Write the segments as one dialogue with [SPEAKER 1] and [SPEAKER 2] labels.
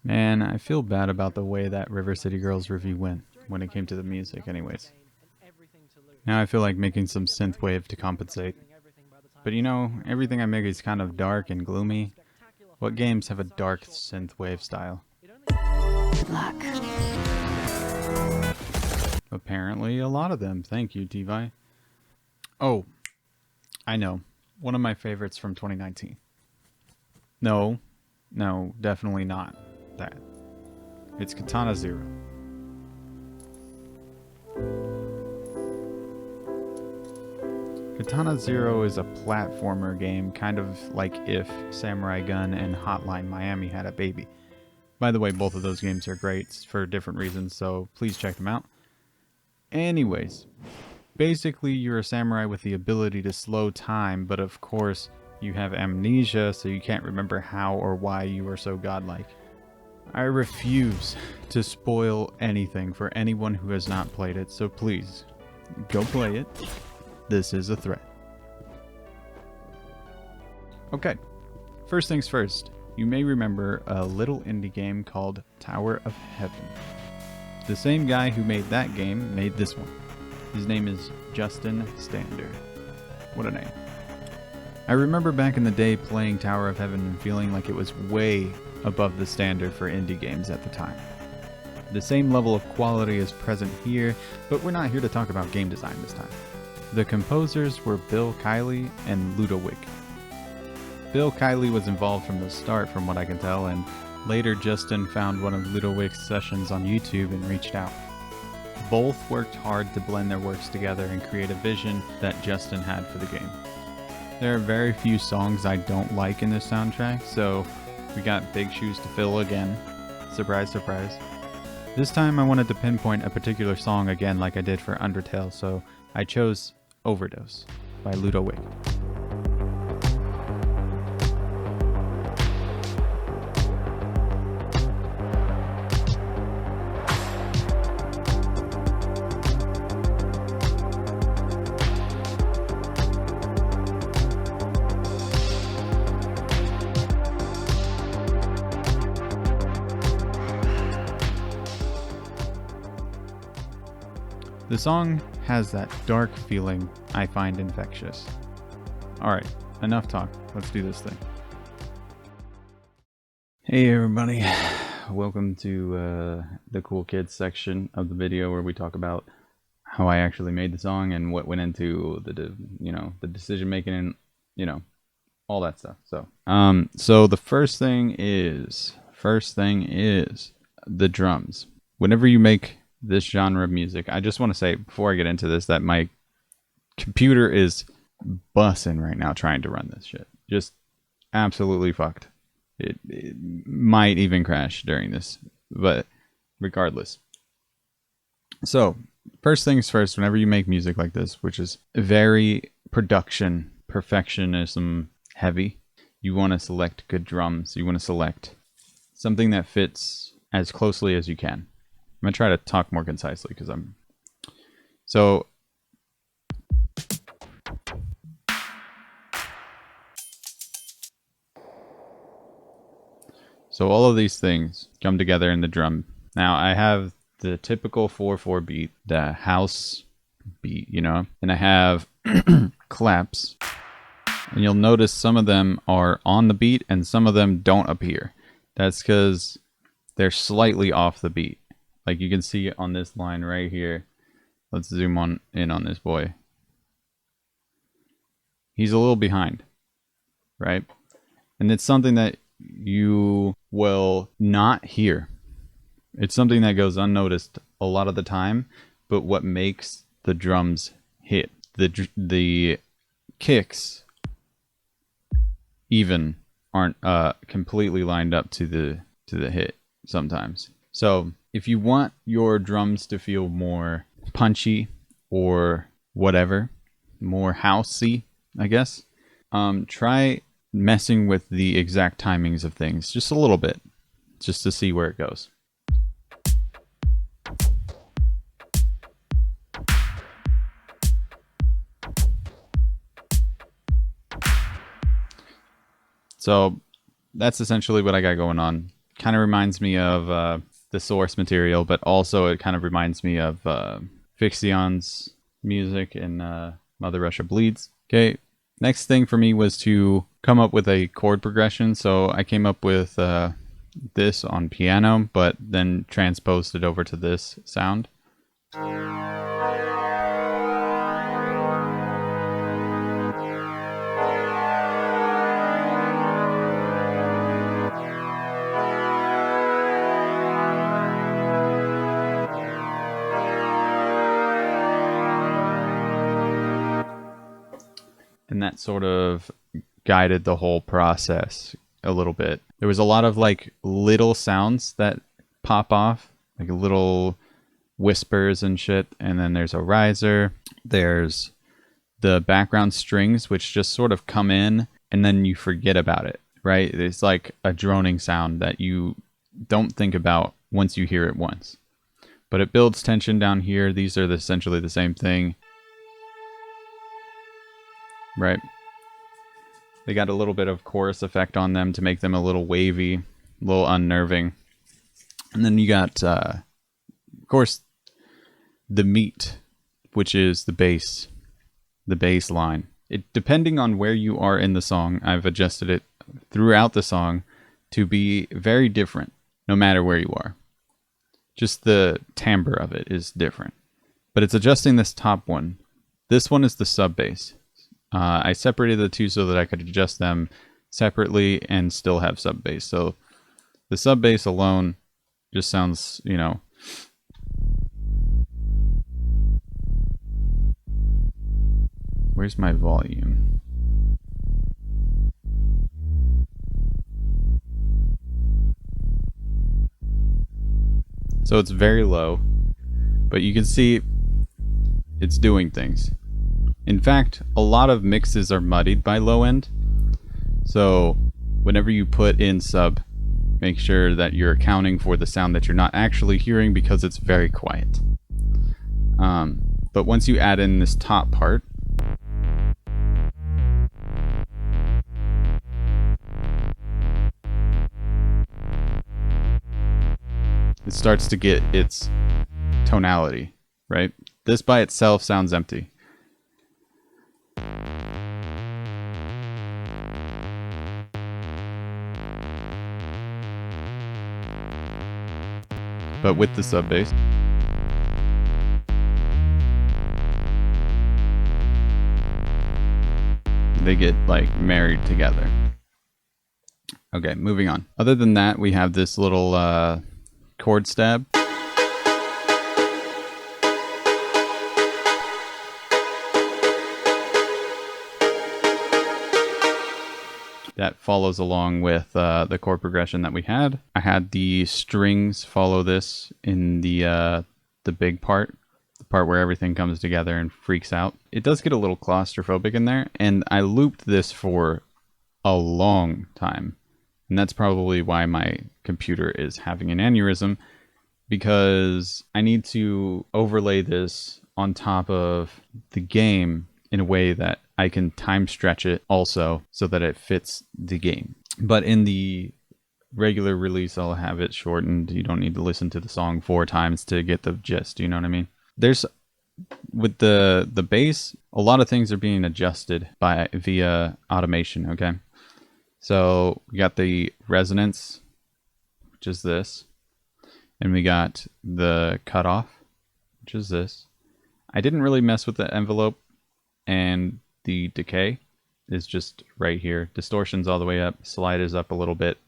[SPEAKER 1] Man, I feel bad about the way that River City Girls review went when it came to the music anyways. Now I feel like making some synthwave to compensate. But you know, everything I make is kind of dark and gloomy. What games have a dark synthwave style?
[SPEAKER 2] Luck.
[SPEAKER 1] Apparently a lot of them, thank you, T-Vai. Oh, I know. One of my favorites from 2019. No, definitely not that. It's Katana Zero. Katana Zero is a platformer game, kind of like if Samurai Gun and Hotline Miami had a baby. By the way, both of those games are great for different reasons, so please check them out. Anyways, basically you're a samurai with the ability to slow time, but of course you have amnesia, so you can't remember how or why you are so godlike. I refuse to spoil anything for anyone who has not played it, so please, go play it. This is a threat. Okay, first things first, you may remember a little indie game called Tower of Heaven. The same guy who made that game made this one. His name is Justin Stander. What a name. I remember back in the day playing Tower of Heaven and feeling like it was way above the standard for indie games at the time. The same level of quality is present here, but we're not here to talk about game design this time. The composers were Bill Kiley and Ludowick. Bill Kiley was involved from the start from what I can tell, and later Justin found one of Ludowick's sessions on YouTube and reached out. Both worked hard to blend their works together and create a vision that Justin had for the game. There are very few songs I don't like in this soundtrack, so we got big shoes to fill again. Surprise, surprise. This time I wanted to pinpoint a particular song again like I did for Undertale, so I chose Overdose by Ludowick. The song has that dark feeling I find infectious. Alright, enough talk. Let's do this thing. Hey everybody, welcome to the cool kids section of the video where we talk about how I actually made the song and what went into the decision making and all that stuff. So the first thing is the drums. Whenever you make this genre of music, I just want to say before I get into this that my computer is bussing right now trying to run this shit. Just absolutely fucked. It might even crash during this, but regardless. So first things first, whenever you make music like this, which is very perfectionism heavy, you want to select good drums. You want to select something that fits as closely as you can. I'm going to try to talk more concisely because So all of these things come together in the drum. Now I have the typical 4/4 beat, the house beat, and I have claps. And you'll notice some of them are on the beat and some of them don't appear. That's because they're slightly off the beat. Like you can see on this line right here. Let's zoom in on this boy. He's a little behind, right? And it's something that you will not hear. It's something that goes unnoticed a lot of the time, but what makes the drums hit, the kicks even aren't completely lined up to the hit sometimes. So if you want your drums to feel more punchy or whatever, more housey, I guess, try messing with the exact timings of things just a little bit, just to see where it goes. So that's essentially what I got going on. kind of reminds me of the source material, but also it kind of reminds me of Fixion's music in Mother Russia Bleeds. Okay, next thing for me was to come up with a chord progression. So I came up with this on piano, but then transposed it over to this sound. And that sort of guided the whole process a little bit. There was a lot of like little sounds that pop off, like little whispers and shit. And then there's a riser. There's the background strings, which just sort of come in and then you forget about it, right? It's like a droning sound that you don't think about once you hear it once. But it builds tension down here. These are essentially the same thing. Right. They got a little bit of chorus effect on them to make them a little wavy, a little unnerving. And then you got, of course, the meat, which is the bass line. Depending on where you are in the song, I've adjusted it throughout the song to be very different, no matter where you are. Just the timbre of it is different. But it's adjusting this top one. This one is the sub bass. I separated the two so that I could adjust them separately and still have sub bass. So the sub bass alone just sounds, you know, where's my volume? So it's very low, but you can see it's doing things. In fact, a lot of mixes are muddied by low end. So whenever you put in sub, make sure that you're accounting for the sound that you're not actually hearing because it's very quiet. But once you add in this top part, it starts to get its tonality, right? This by itself sounds empty. But with the sub bass, they get like married together. Okay, moving on. Other than that, we have this little chord stab. That follows along with the chord progression that we had. I had the strings follow this in the big part, the part where everything comes together and freaks out. It does get a little claustrophobic in there, and I looped this for a long time. And that's probably why my computer is having an aneurysm, because I need to overlay this on top of the game in a way that I can time stretch it also so that it fits the game. But in the regular release, I'll have it shortened. You don't need to listen to the song 4 times to get the gist. You know what I mean? There's, with the bass, a lot of things are being adjusted via automation. Okay, so we got the resonance, which is this, and we got the cutoff, which is this. I didn't really mess with the envelope, and the decay is just right here. Distortion's all the way up, slide is up a little bit,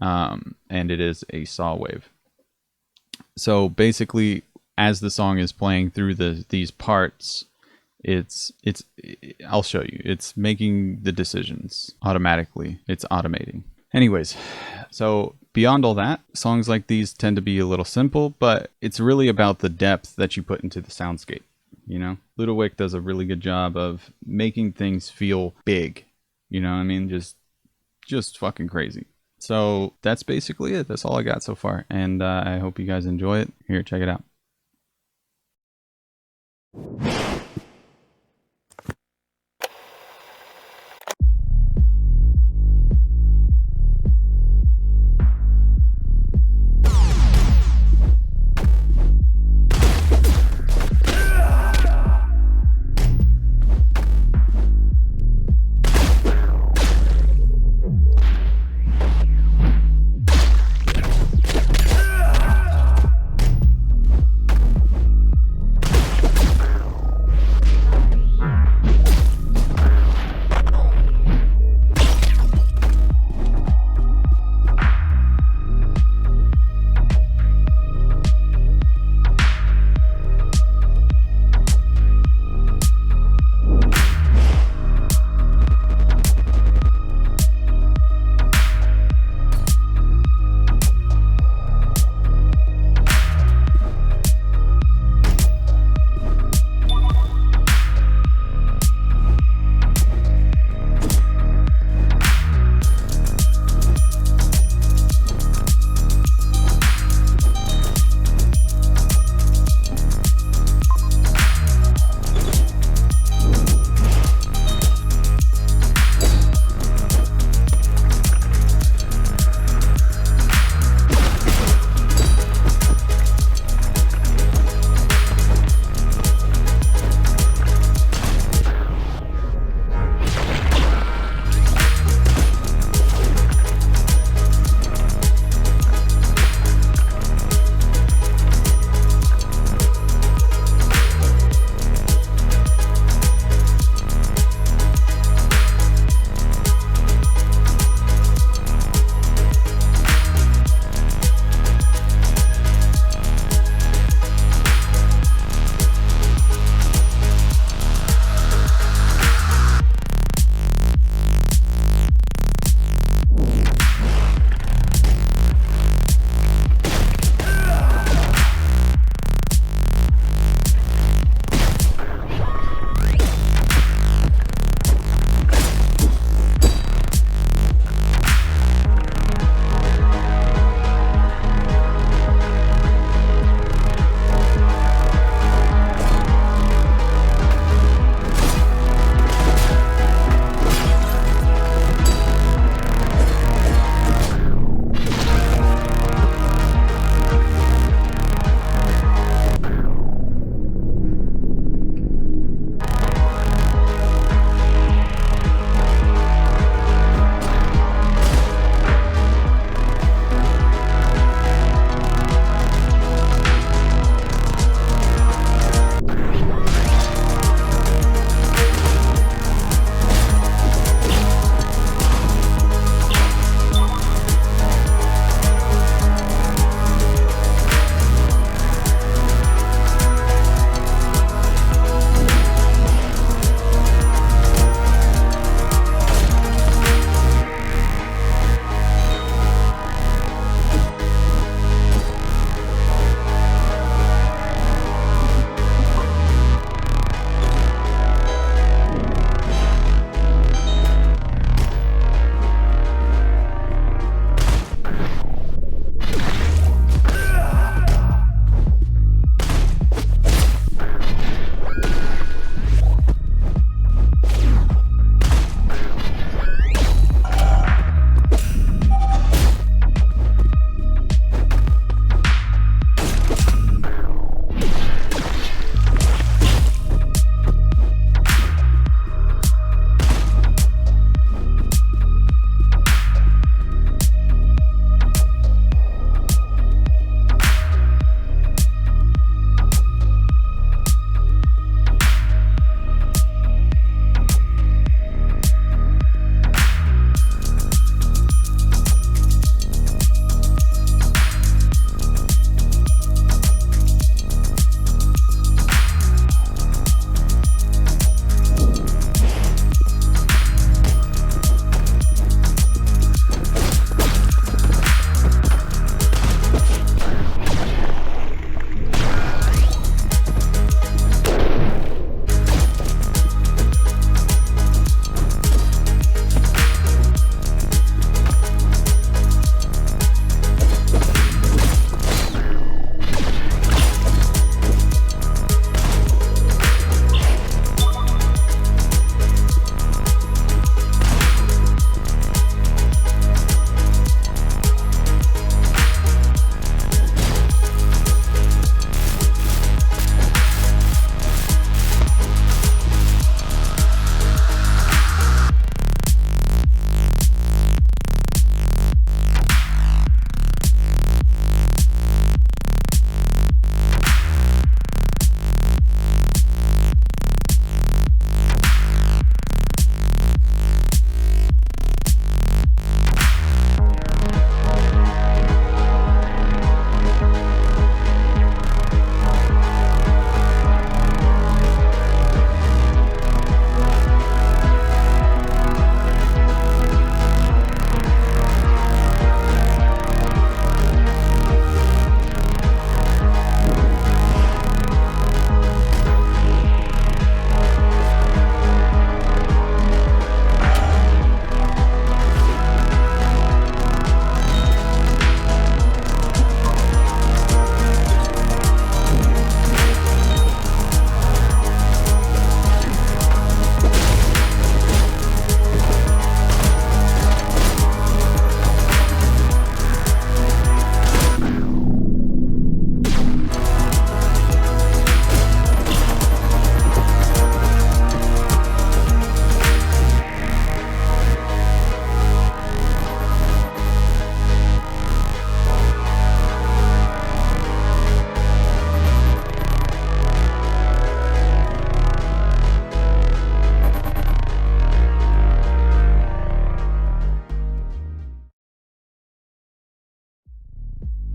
[SPEAKER 1] and it is a saw wave. So basically, as the song is playing through these parts, I'll show you. It's making the decisions automatically. It's automating. Anyways, so beyond all that, songs like these tend to be a little simple, but it's really about the depth that you put into the soundscape. You know, Ludowick does a really good job of making things feel big. You know what I mean? Just fucking crazy. So that's basically it. That's all I got so far. And I hope you guys enjoy it. Here, check it out.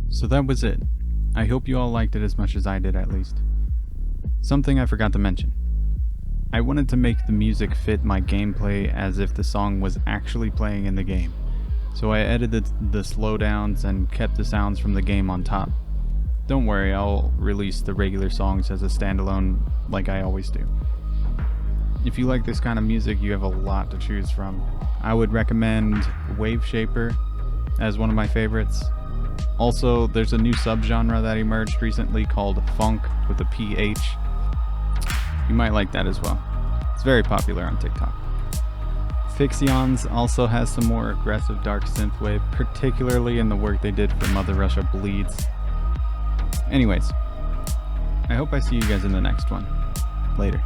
[SPEAKER 1] So that was it. I hope you all liked it as much as I did, at least. Something I forgot to mention. I wanted to make the music fit my gameplay as if the song was actually playing in the game. So I edited the slowdowns and kept the sounds from the game on top. Don't worry, I'll release the regular songs as a standalone like I always do. If you like this kind of music, you have a lot to choose from. I would recommend Wave Shaper as one of my favorites. Also, there's a new subgenre that emerged recently called Funk with a PH. You might like that as well. It's very popular on TikTok. Fixions also has some more aggressive dark synthwave, particularly in the work they did for Mother Russia Bleeds. Anyways, I hope I see you guys in the next one. Later.